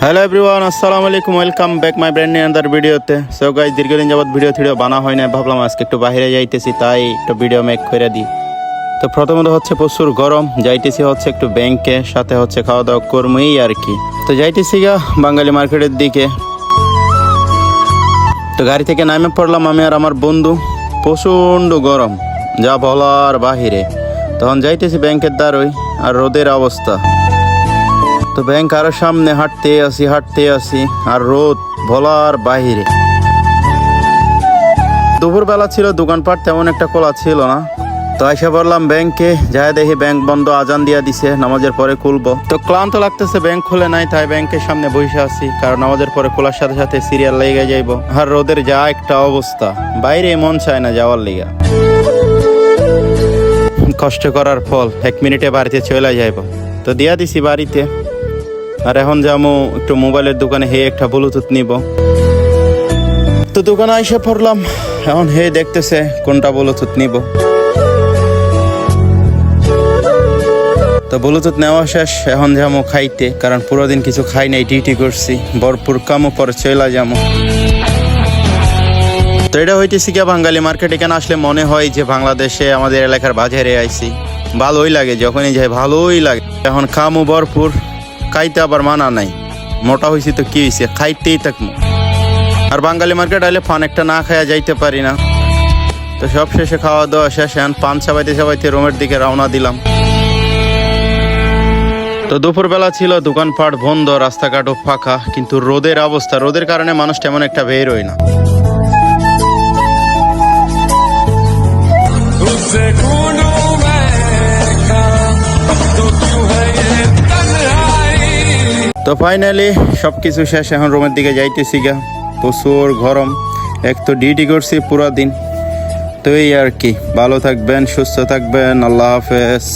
Hello everyone, আসসালামু আলাইকুম, welcome back my brand new another ভিডিওতে। সো গাইস, দীর্ঘদিন যাবত ভিডিও বানা হয় না, ভাবলাম আজকে একটু বাইরে যাইতেছি, তাই একটু ভিডিও মেক করে দিই। তো প্রথমত হচ্ছে প্রচুর গরম, যাইতেছি হচ্ছে একটু ব্যাংকে, সাথে হচ্ছে খাওয়া দাওয়া করবই আর কি। তো যাইতেছি গা বাঙালি মার্কেটের দিকে। তো গাড়ি থেকে নামে পড়লাম আমি আর আমার বন্ধু। প্রচণ্ড গরম, যা বলার বাহিরে। তখন যাইতেছি ব্যাংকের দ্বারই, আর রোদের অবস্থা। তো ব্যাংক আরো সামনে, হাঁটতে আসি আর রোদ বলার বাহিরে। দুপুরবেলা ছিল, দোকানপাট তেমন একটা খোলা ছিল না। তো এসে পড়লাম ব্যাংকে, যাই দেখি ব্যাংক বন্ধ, আজান দিয়া দিছে, নামাজের পরে খুলবো। তো ক্লান্ত লাগতেছে, ব্যাংক খুলে নাই, তাই ব্যাংকের সামনে বসে আছি, কারণ নামাজের পরে খোলার সাথে সাথে সিরিয়াল লেগে যাইবো। আর রোদের যা একটা অবস্থা, বাইরে মন চায় না যাওয়ার লিগা। কষ্ট করার ফল, 1 মিনিটে বাড়িতে চলে যাইবো। তো দিয়া দিছি বাড়িতে। আর এখন যাবো একটু মোবাইলের দোকানে, হে একটা ব্লুটুথ নিব। তো দোকানে এসে পড়লাম, এখন হে দেখতেছে কোনটা ব্লুটুথ নিব। তো ব্লুটুথ নেওয়া শেষ, এখন যাবো খাইতে, কারণ পুরো দিন কিছু খাই নাই, ডিউটি করছি, ভরপুর কামও পরে চলে যাবো। তো এটা হইতেছি কি বাঙালি মার্কেট। এখানে আসলে মনে হয় যে বাংলাদেশে আমাদের এলাকার বাজারে আইছি। ভালোই লাগে, যখনই যাই ভালোই লাগে। এখন কামও ভরপুর, খাইতে আবার মানা নাই। মোটা হয়েছি তো কি হয়েছে, খাইতেই থাকবো। আর বাঙালি মার্কেট আইলে পান একটা না খাইয়া যাইতে পারি না। তো সব শেষে খাওয়া দাওয়া শেষ, এখন পান চাবাইতে রুমের দিকে রওনা দিলাম। তো দুপুরবেলা ছিল, দোকানপাট বন্ধ, রাস্তাঘাটও ফাঁকা, কিন্তু রোদের অবস্থা, রোদের কারণে মানুষ তেমন একটা বের হয় না। তো ফাইনালি সবকিছু শেষ, এখন রুমের দিকে যাইতেছি গা। প্রচুর গরম, এক তো ডিউটি করছি পুরো দিন। তো এই আর কি, ভালো থাকবেন, সুস্থ থাকবেন, আল্লাহ হাফেজ।